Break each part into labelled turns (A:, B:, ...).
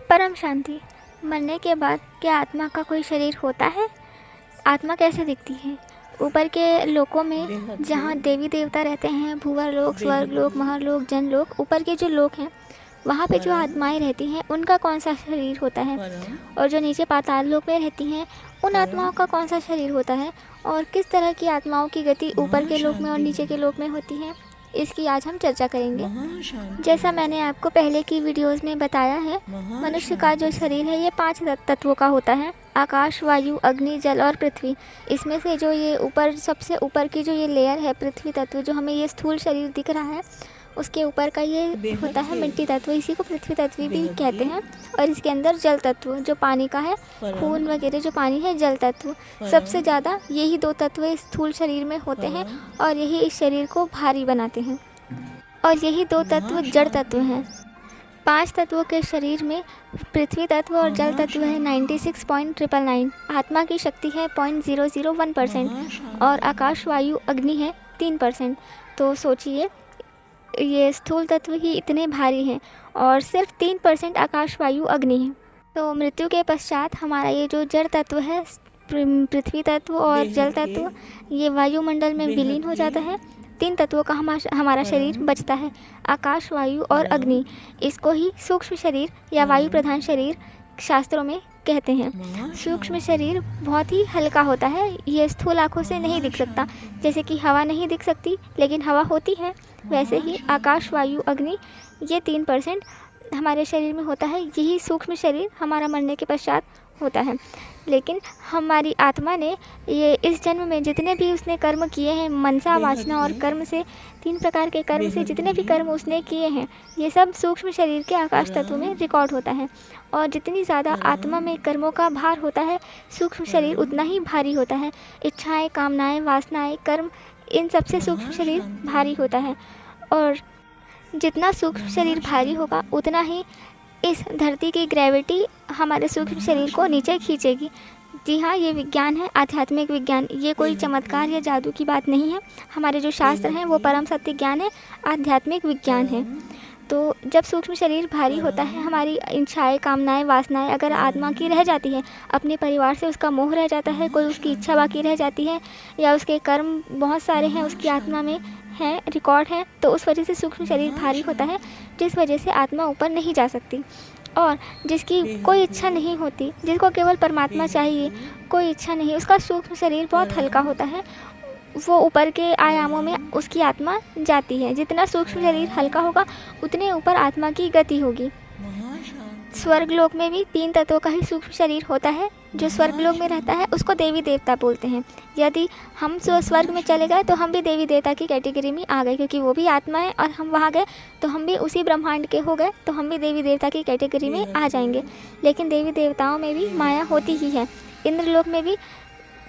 A: परम शांति। मरने के बाद क्या आत्मा का कोई शरीर होता है? आत्मा कैसे दिखती है? ऊपर के लोकों में जहाँ देवी देवता रहते हैं, भूवर लोक, स्वर्ग लोक, महालोक, जनलोक, ऊपर के जो लोक हैं वहाँ पे जो आत्माएं रहती हैं उनका कौन सा शरीर होता है? और जो नीचे पाताल लोक में रहती हैं उन आत्माओं का कौन सा शरीर होता है? और किस तरह की आत्माओं की गति ऊपर के लोक में और नीचे के लोक में होती है, इसकी आज हम चर्चा करेंगे। जैसा मैंने आपको पहले की वीडियोस में बताया है, मनुष्य का जो शरीर है ये 5 तत्वों का होता है। आकाश, वायु, अग्नि, जल और पृथ्वी। इसमें से जो ये ऊपर सबसे ऊपर की जो ये लेयर है पृथ्वी तत्व, जो हमें ये स्थूल शरीर दिख रहा है, उसके ऊपर का ये होता है मिट्टी तत्व, इसी को पृथ्वी तत्व भी कहते हैं। और इसके अंदर जल तत्व जो पानी का है, खून वगैरह जो पानी है, जल तत्व। सबसे ज़्यादा यही 2 तत्व इस स्थूल शरीर में होते हैं और यही इस शरीर को भारी बनाते हैं। और यही 2 तत्व जड़ तत्व हैं। 5 तत्वों के शरीर में पृथ्वी तत्व और जल तत्व है 96.999। आत्मा की शक्ति है 0.001% और आकाश, वायु, अग्नि है 3%। तो सोचिए, ये स्थूल तत्व ही इतने भारी हैं और सिर्फ 3% आकाश, वायु, अग्नि है। तो मृत्यु के पश्चात हमारा ये जो जड़ तत्व है, पृथ्वी तत्व और जल तत्व, ये वायुमंडल में विलीन हो जाता है। 3 तत्वों का हमारा शरीर बचता है, आकाश, वायु और अग्नि। इसको ही सूक्ष्म शरीर या वायु प्रधान शरीर शास्त्रों में कहते हैं। सूक्ष्म शरीर बहुत ही हल्का होता है, ये स्थूल आँखों से नहीं दिख सकता। जैसे कि हवा नहीं दिख सकती लेकिन हवा होती है, वैसे ही आकाश, वायु, अग्नि, ये 3% हमारे शरीर में होता है। यही सूक्ष्म शरीर हमारा मरने के पश्चात होता है। लेकिन हमारी आत्मा ने ये इस जन्म में जितने भी उसने कर्म किए हैं, मनसा, वासना और कर्म से, 3 प्रकार के कर्म से जितने भी कर्म उसने किए हैं, ये सब सूक्ष्म शरीर के आकाश तत्व में रिकॉर्ड होता है। और जितनी ज़्यादा आत्मा में कर्मों का भार होता है, सूक्ष्म शरीर उतना ही भारी होता है। इच्छाएं, कामनाएं, वासनाएं, कर्म, इन सबसे सूक्ष्म शरीर भारी होता है। और जितना सूक्ष्म शरीर भारी होगा उतना ही इस धरती की ग्रेविटी हमारे सूक्ष्म शरीर को नीचे खींचेगी। जी हाँ, ये विज्ञान है, आध्यात्मिक विज्ञान। ये कोई चमत्कार या जादू की बात नहीं है। हमारे जो शास्त्र हैं वो परम सत्य ज्ञान है, आध्यात्मिक विज्ञान है। तो जब सूक्ष्म शरीर भारी होता है, हमारी इच्छाएं, कामनाएं, वासनाएं अगर आत्मा की रह जाती है, अपने परिवार से उसका मोह रह जाता है, कोई उसकी इच्छा बाकी रह जाती है, या उसके कर्म बहुत सारे हैं उसकी आत्मा में हैं, रिकॉर्ड हैं, तो उस वजह से सूक्ष्म शरीर भारी होता है, जिस वजह से आत्मा ऊपर नहीं जा सकती। और जिसकी कोई इच्छा नहीं होती, जिसको केवल परमात्मा चाहिए, कोई इच्छा नहीं, उसका सूक्ष्म शरीर बहुत हल्का होता है, वो ऊपर के आयामों में उसकी आत्मा जाती है। जितना सूक्ष्म शरीर हल्का होगा उतने ऊपर आत्मा की गति होगी। स्वर्ग लोक में भी 3 तत्वों का ही सूक्ष्म शरीर होता है। जो स्वर्ग लोक में रहता है उसको देवी देवता बोलते हैं। यदि हम स्वर्ग में चले गए तो हम भी देवी देवता की कैटेगरी में आ गए, क्योंकि वो भी आत्मा है, और हम वहाँ गए तो हम भी उसी ब्रह्मांड के हो गए, तो हम भी देवी देवता की कैटेगरी में आ जाएंगे। लेकिन देवी देवताओं में भी माया होती ही है। इंद्रलोक में भी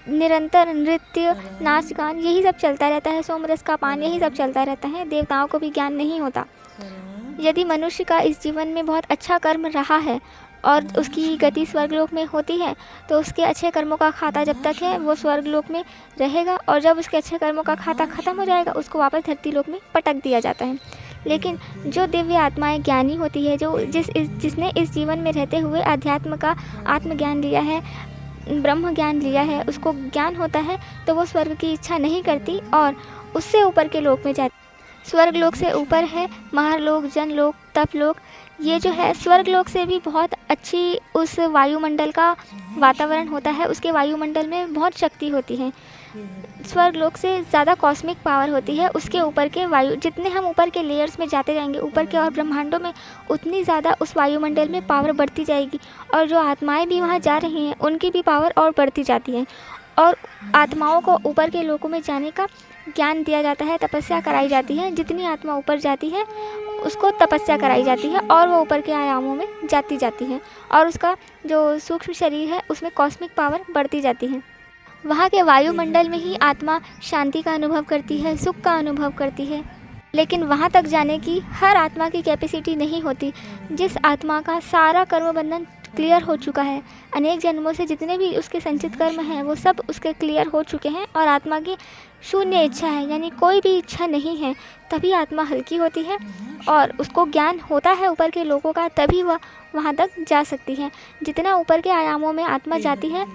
A: निरंतर नृत्य, नाच, गान, यही सब चलता रहता है, सोमरस का पान, यही सब चलता रहता है। देवताओं को भी ज्ञान नहीं होता। यदि मनुष्य का इस जीवन में बहुत अच्छा कर्म रहा है और उसकी गति स्वर्गलोक में होती है, तो उसके अच्छे कर्मों का खाता जब तक है वो स्वर्गलोक में रहेगा, और जब उसके अच्छे कर्मों का खाता खत्म हो जाएगा उसको वापस धरती लोक में पटक दिया जाता है। लेकिन जो दिव्य आत्माएं ज्ञानी होती है, जो जिसने इस जीवन में रहते हुए अध्यात्म का आत्मज्ञान लिया है, ब्रह्म ज्ञान लिया है, उसको ज्ञान होता है, तो वो स्वर्ग की इच्छा नहीं करती और उससे ऊपर के लोक में जाती। स्वर्ग लोक से ऊपर है महालोक, जनलोक, तपलोक। ये जो है स्वर्ग लोक से भी बहुत अच्छी उस वायुमंडल का वातावरण होता है, उसके वायुमंडल में बहुत शक्ति होती है। स्वर्ग लोक से ज़्यादा कॉस्मिक पावर होती है। उसके ऊपर के वायु, जितने हम ऊपर के लेयर्स में जाते जाएंगे, ऊपर के और ब्रह्मांडों में, उतनी ज़्यादा उस वायुमंडल में पावर बढ़ती जाएगी। और जो आत्माएं भी वहाँ जा रही हैं उनकी भी पावर और बढ़ती जाती है। और आत्माओं को ऊपर के लोकों में जाने का ज्ञान दिया जाता है, तपस्या कराई जाती है। जितनी आत्मा ऊपर जाती है उसको तपस्या कराई जाती है और वो ऊपर के आयामों में जाती है, और उसका जो सूक्ष्म शरीर है उसमें कॉस्मिक पावर बढ़ती जाती है। वहाँ के वायुमंडल में ही आत्मा शांति का अनुभव करती है, सुख का अनुभव करती है। लेकिन वहाँ तक जाने की हर आत्मा की कैपेसिटी नहीं होती। जिस आत्मा का सारा कर्म बंधन क्लियर हो चुका है। अनेक जन्मों से जितने भी उसके संचित कर्म हैं वो सब उसके क्लियर हो चुके हैं और आत्मा की शून्य इच्छा है, यानी कोई भी इच्छा नहीं है। तभी आत्मा हल्की होती है और उसको ज्ञान होता है ऊपर के लोगों का, तभी वह वहाँ तक जा सकती है। जितना ऊपर के आयामों में आत्मा जाती है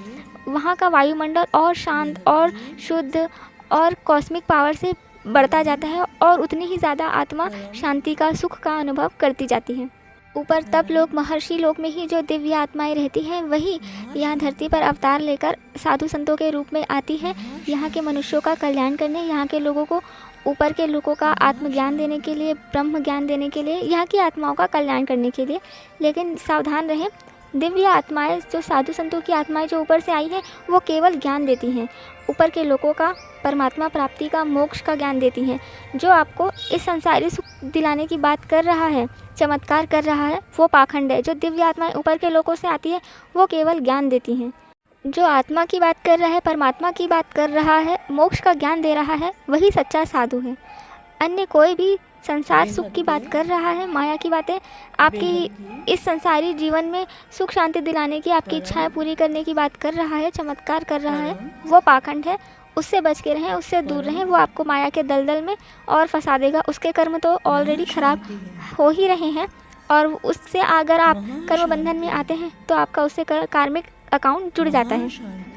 A: वहाँ का वायुमंडल और शांत और शुद्ध और कॉस्मिक पावर से बढ़ता जाता है और उतनी ही ज़्यादा आत्मा शांति का, सुख का अनुभव करती जाती है। ऊपर तप लोक, महर्षि लोक में ही जो दिव्य आत्माएं रहती हैं वही यहाँ धरती पर अवतार लेकर साधु संतों के रूप में आती है, यहाँ के मनुष्यों का कल्याण करने, यहाँ के लोगों को, ऊपर के लोगों का आत्मज्ञान देने के लिए, ब्रह्म ज्ञान देने के लिए, यहाँ की आत्माओं का कल्याण करने के लिए। लेकिन सावधान रहें, दिव्य आत्माएं, जो साधु संतों की आत्माएं जो ऊपर से आई हैं वो केवल ज्ञान देती हैं, ऊपर के लोगों का परमात्मा प्राप्ति का, मोक्ष का ज्ञान देती हैं। जो आपको इस संसारी सुख दिलाने की बात कर रहा है, चमत्कार कर रहा है, वो पाखंड है। जो दिव्य आत्माएं ऊपर के लोगों से आती है वो केवल ज्ञान देती हैं। जो आत्मा की बात कर रहा है, परमात्मा की बात कर रहा है, मोक्ष का ज्ञान दे रहा है, वही सच्चा साधु है। अन्य कोई भी संसार सुख की बात कर रहा है, माया की बातें, आपकी इस संसारी जीवन में सुख शांति दिलाने की, आपकी इच्छाएं पूरी करने की बात कर रहा है, चमत्कार कर रहा है, वो पाखंड है। उससे बच के रहें, उससे दूर रहें। वो आपको माया के दलदल में और फंसा देगा। उसके कर्म तो ऑलरेडी खराब हो ही रहे हैं और उससे अगर आप कर्म बंधन में आते हैं तो आपका उससे कार्मिक अकाउंट जुड़ जाता है।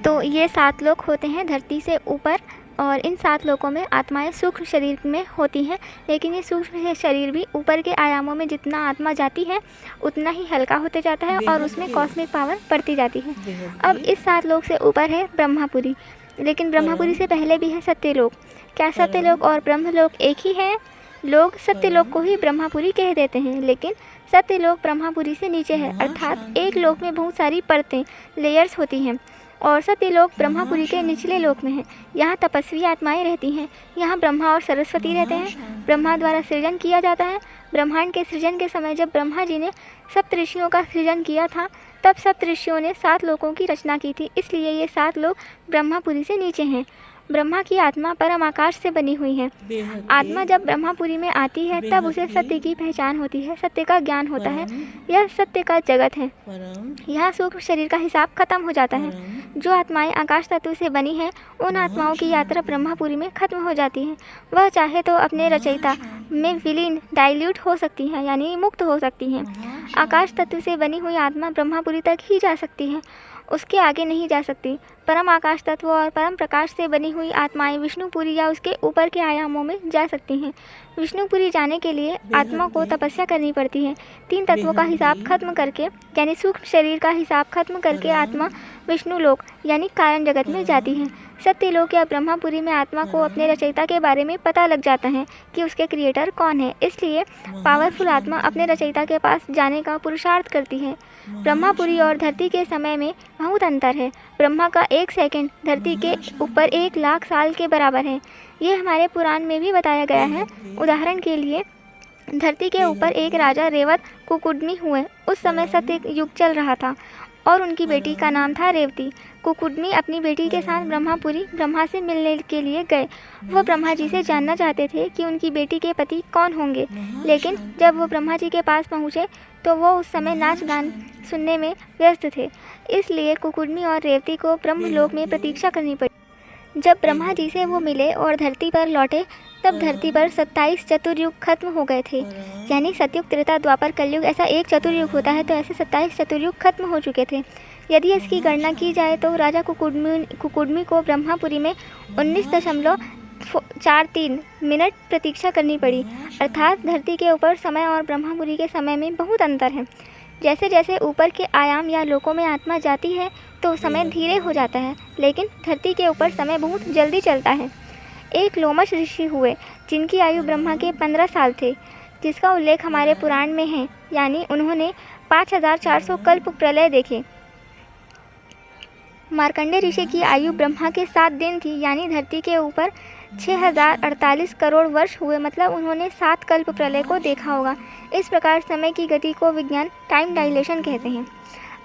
A: तो ये 7 लोक होते हैं धरती से ऊपर और इन 7 लोकों में आत्माएं सूक्ष्म शरीर में होती हैं। लेकिन ये सूक्ष्म शरीर भी ऊपर के आयामों में जितना आत्मा जाती है उतना ही हल्का होते जाता है और उसमें कॉस्मिक पावर बढ़ती जाती है। अब इस 7 लोक से ऊपर है ब्रह्मापुरी, लेकिन ब्रह्मापुरी से पहले भी है सत्यलोक। क्या सत्यलोक और ब्रह्मलोक एक ही है? लोग सत्यलोक को ही ब्रह्मापुरी कह देते हैं, लेकिन सत्यलोक ब्रह्मापुरी से नीचे है, अर्थात एक लोक में बहुत सारी परतें, लेयर्स होती हैं और सत्यलोक ब्रह्मापुरी के निचले लोक में है। यहाँ तपस्वी आत्माएं रहती हैं। यहाँ ब्रह्मा और सरस्वती रहते हैं। ब्रह्मा द्वारा सृजन किया जाता है। ब्रह्मांड के सृजन के समय जब ब्रह्मा जी ने सप्तऋषियों का सृजन किया था तब सप्तऋषियों ने 7 लोकों की रचना की थी, इसलिए ये 7 लोक ब्रह्मापुरी से नीचे हैं। ब्रह्मा की आत्मा परम आकाश से बनी हुई है। आत्मा जब ब्रह्मापुरी में आती है तब उसे सत्य की पहचान होती है, सत्य का ज्ञान होता है। यह सत्य का जगत है। यहाँ सूक्ष्म शरीर का हिसाब खत्म हो जाता है। जो आत्माएं आकाश तत्व से बनी हैं उन आत्माओं की यात्रा ब्रह्मापुरी में खत्म हो जाती है। वह चाहे तो अपने रचयिता में विलीन, डाइल्यूट हो सकती हैं, यानी मुक्त हो सकती हैं। आकाश तत्व से बनी हुई आत्मा ब्रह्मापुरी तक ही जा सकती है, उसके आगे नहीं जा सकती। परम आकाश तत्व और परम प्रकाश से बनी हुई आत्माएं विष्णुपुरी या उसके ऊपर के आयामों में जा सकती हैं। विष्णुपुरी जाने के लिए आत्मा को तपस्या करनी पड़ती है। 3 तत्वों का हिसाब खत्म करके, यानी सूक्ष्म शरीर का हिसाब खत्म करके आत्मा विष्णुलोक यानी कारण जगत में जाती है। सत्यलोक या ब्रह्मापुरी में आत्मा को अपने रचयिता के बारे में पता लग जाता है कि उसके क्रिएटर कौन है, इसलिए पावरफुल आत्मा अपने रचयिता के पास जाने का पुरुषार्थ करती है। ब्रह्मापुरी और धरती के समय में बहुत अंतर है। ब्रह्मा का 1 सेकंड धरती के ऊपर 1 लाख साल के बराबर है। ये हमारे पुराण में भी बताया गया है। उदाहरण के लिए धरती के ऊपर एक राजा रेवत कुकुडमी हुए। उस समय सत्य युग चल रहा था और उनकी बेटी का नाम था रेवती। कुकुडमी अपनी बेटी के साथ ब्रह्मापुरी ब्रह्मा से मिलने के लिए गए। वो ब्रह्मा जी से जानना चाहते थे कि उनकी बेटी के पति कौन होंगे, लेकिन जब वो ब्रह्मा जी के पास पहुँचे तो वो उस समय नाच गान सुनने में व्यस्त थे, इसलिए कुकुडमी और रेवती को ब्रह्मलोक में प्रतीक्षा करनी पड़ी। जब ब्रह्मा जी से वो मिले और धरती पर लौटे तब धरती पर 27 चतुर्युग खत्म हो गए थे, यानी सतयुग, त्रेता, द्वापर, कलयुग, ऐसा एक चतुर्युग होता है, तो ऐसे 27 चतुर्युग खत्म हो चुके थे। यदि इसकी गणना की जाए तो राजा कुकुडमी को ब्रह्मापुरी में 19.43 मिनट प्रतीक्षा करनी पड़ी, अर्थात धरती के ऊपर समय और ब्रह्मापुरी के समय में बहुत अंतर है। जैसे जैसे ऊपर के आयाम या लोकों में आत्मा जाती है तो समय धीरे हो जाता है, लेकिन धरती के ऊपर समय बहुत जल्दी चलता है। एक लोमश ऋषि हुए जिनकी आयु ब्रह्मा के 15 साल थे, जिसका उल्लेख हमारे पुराण में है, यानी उन्होंने 5400 कल्प प्रलय देखे। मार्कंडेय ऋषि की आयु ब्रह्मा के 7 दिन थी, यानी धरती के ऊपर 6048 करोड़ वर्ष हुए, मतलब उन्होंने 7 कल्प प्रलय को देखा होगा। इस प्रकार समय की गति को विज्ञान टाइम डायलेशन कहते हैं।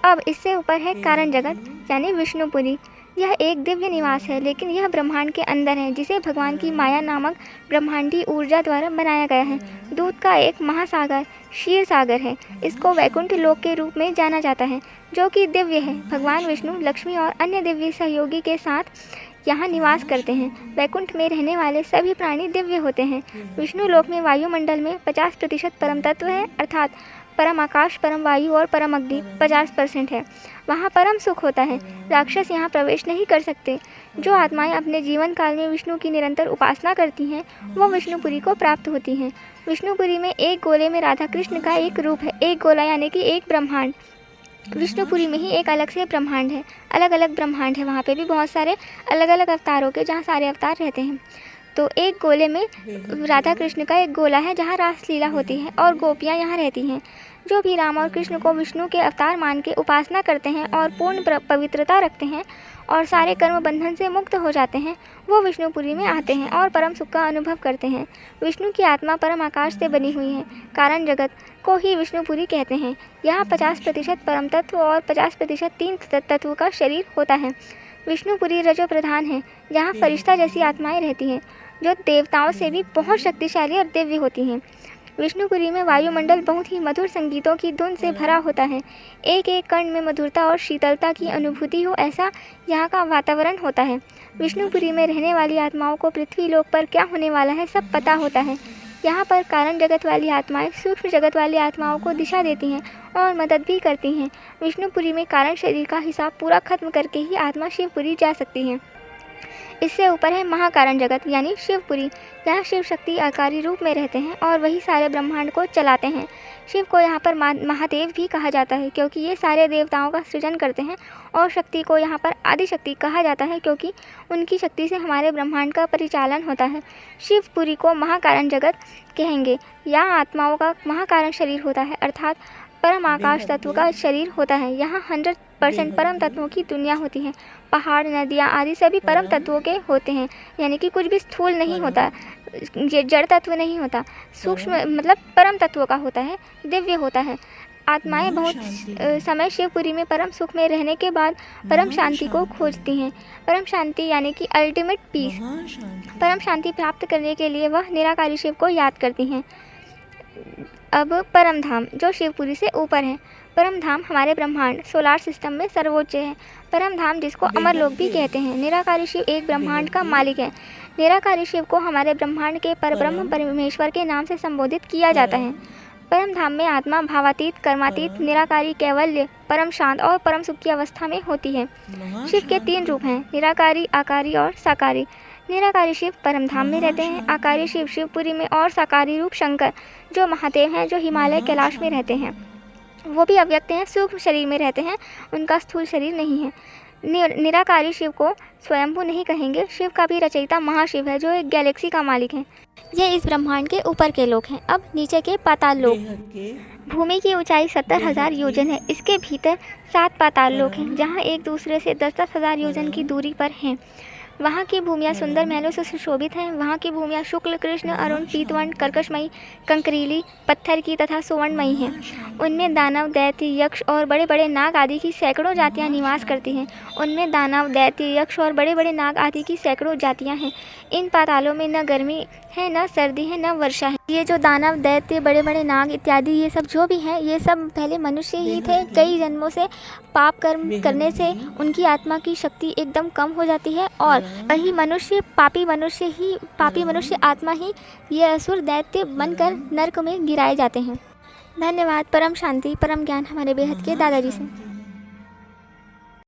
A: अब इससे ऊपर है कारण जगत यानी विष्णुपुरी। यह एक दिव्य निवास है, लेकिन यह ब्रह्मांड के अंदर है, जिसे भगवान की माया नामक ब्रह्मांडी ऊर्जा द्वारा बनाया गया है। दूध का एक महासागर क्षीर सागर है। इसको वैकुंठ लोक के रूप में जाना जाता है, जो कि दिव्य है। भगवान विष्णु, लक्ष्मी और अन्य दिव्य सहयोगी के साथ यहाँ निवास करते हैं। वैकुंठ में रहने वाले सभी प्राणी दिव्य होते हैं। विष्णु लोक में वायुमंडल में 50% परम तत्व है, अर्थात परम आकाश, परम वायु और परम अग्नि 50% है। वहाँ परम सुख होता है। राक्षस यहाँ प्रवेश नहीं कर सकते। जो आत्माएं अपने जीवन काल में विष्णु की निरंतर उपासना करती हैं, वो विष्णुपुरी को प्राप्त होती हैं। विष्णुपुरी में एक गोले में राधा कृष्ण का एक रूप है। एक गोला यानी कि एक ब्रह्मांड। विष्णुपुरी में ही एक अलग से ब्रह्मांड है, अलग अलग ब्रह्मांड है। वहाँ पे भी बहुत सारे अलग अलग अवतारों के, जहाँ सारे अवतार रहते हैं। तो एक गोले में राधा कृष्ण का एक गोला है, जहाँ रासलीला होती है और गोपियाँ यहाँ रहती हैं। जो भी राम और कृष्ण को विष्णु के अवतार मान के उपासना करते हैं और पूर्ण पवित्रता रखते हैं और सारे कर्म बंधन से मुक्त हो जाते हैं, वो विष्णुपुरी में आते हैं और परम सुख का अनुभव करते हैं। विष्णु की आत्मा परम आकाश से बनी हुई है। कारण जगत को ही विष्णुपुरी कहते हैं। यहाँ 50% परम तत्व और 50% तीन तत्व का शरीर होता है। विष्णुपुरी रजो प्रधान है, जहाँ फरिश्ता जैसी आत्माएं रहती हैं, जो देवताओं से भी बहुत शक्तिशाली और दिव्य होती हैं। विष्णुपुरी में वायुमंडल बहुत ही मधुर संगीतों की धुन से भरा होता है। एक एक कण में मधुरता और शीतलता की अनुभूति हो, ऐसा यहाँ का वातावरण होता है। विष्णुपुरी में रहने वाली आत्माओं को पृथ्वी लोक पर क्या होने वाला है सब पता होता है। यहाँ पर कारण जगत वाली आत्माएं सूक्ष्म जगत वाली आत्माओं को दिशा देती हैं और मदद भी करती हैं। विष्णुपुरी में कारण शरीर का हिसाब पूरा खत्म करके ही आत्मा शिवपुरी जा सकती है। इससे ऊपर है महाकारण जगत यानी शिवपुरी। यहाँ शिव शक्ति आकारी रूप में रहते हैं और वही सारे ब्रह्मांड को चलाते हैं। शिव को यहाँ पर महादेव भी कहा जाता है, क्योंकि ये सारे देवताओं का सृजन करते हैं। और शक्ति को यहाँ पर आदि शक्ति कहा जाता है, क्योंकि उनकी शक्ति से हमारे ब्रह्मांड का परिचालन होता है। शिवपुरी को महाकारण जगत कहेंगे। यहाँ आत्माओं का महाकारण शरीर होता है, अर्थात परम आकाश तत्व का शरीर होता है। यहाँ 100% परम तत्वों की दुनिया होती है। पहाड़, नदियाँ आदि सभी परम तत्वों के होते हैं, यानी कि कुछ भी स्थूल नहीं होता, जड़ तत्व नहीं होता। सूक्ष्म मतलब परम तत्वों का होता है, दिव्य होता है। आत्माएं बहुत समय शिवपुरी में परम सुख में रहने के बाद परम शांति को खोजती हैं। परम शांति यानी कि अल्टीमेट पीस। परम शांति प्राप्त करने के लिए वह निराकारी शिव को याद करती हैं। अब परम धाम जो शिवपुरी से ऊपर है। परम धाम हमारे ब्रह्मांड सोलार सिस्टम में सर्वोच्च है। परम धाम जिसको अमरलोक भी कहते हैं। निराकारी शिव एक ब्रह्मांड का मालिक है। निराकारी शिव को हमारे ब्रह्मांड के परब्रह्म परमेश्वर के नाम से संबोधित किया जाता है। परम धाम में आत्मा भावातीत, कर्मातीत, निराकारी, कैवल्य, परम शांत और परम सुख की अवस्था में होती है। शिव के 3 रूप हैं, निराकारी, आकारी और साकारी। निराकारी शिव परम धाम में रहते हैं। आकारी शिव शिवपुरी में और साकारी रूप शंकर जो महादेव हैं, जो हिमालय कैलाश में रहते हैं, वो भी अव्यक्त हैं, सूक्ष्म शरीर में रहते हैं, उनका स्थूल शरीर नहीं है। निराकारी शिव को स्वयंभू नहीं कहेंगे। शिव का भी रचयिता महाशिव है, जो एक गैलेक्सी का मालिक है। ये इस ब्रह्मांड के ऊपर के लोक हैं। अब नीचे के पाताल लोक। भूमि की ऊंचाई 70,000 योजन है। इसके भीतर 7 पाताल लोक हैं, जहाँ एक दूसरे से 10-10 हज़ार योजन की दूरी पर हैं। वहाँ की भूमियाँ सुंदर महलों से सुशोभित हैं। वहाँ की भूमियाँ शुक्ल, कृष्ण, अरुण, पीतवर्ण, कर्कशमयी, कंकरीली, पत्थर की तथा सुवर्णमयी हैं। उनमें दानव, दैत्य, यक्ष और बड़े बड़े नाग आदि की सैकड़ों जातियाँ निवास करती हैं। उनमें दानव, दैत्य, यक्ष और बड़े बड़े नाग आदि की सैकड़ों जातियाँ हैं। इन पातालों में न गर्मी है, न सर्दी है, न वर्षा है। ये जो दानव, दैत्य, बड़े बड़े नाग इत्यादि ये सब जो भी हैं, ये सब पहले मनुष्य ही थे। कई जन्मों से पाप कर्म करने से उनकी आत्मा की शक्ति एकदम कम हो जाती है और वही मनुष्य पापी मनुष्य आत्मा ही ये असुर दैत्य बनकर नरक में गिराए जाते हैं। धन्यवाद। परम शांति परम ज्ञान हमारे बेहद के दादाजी से।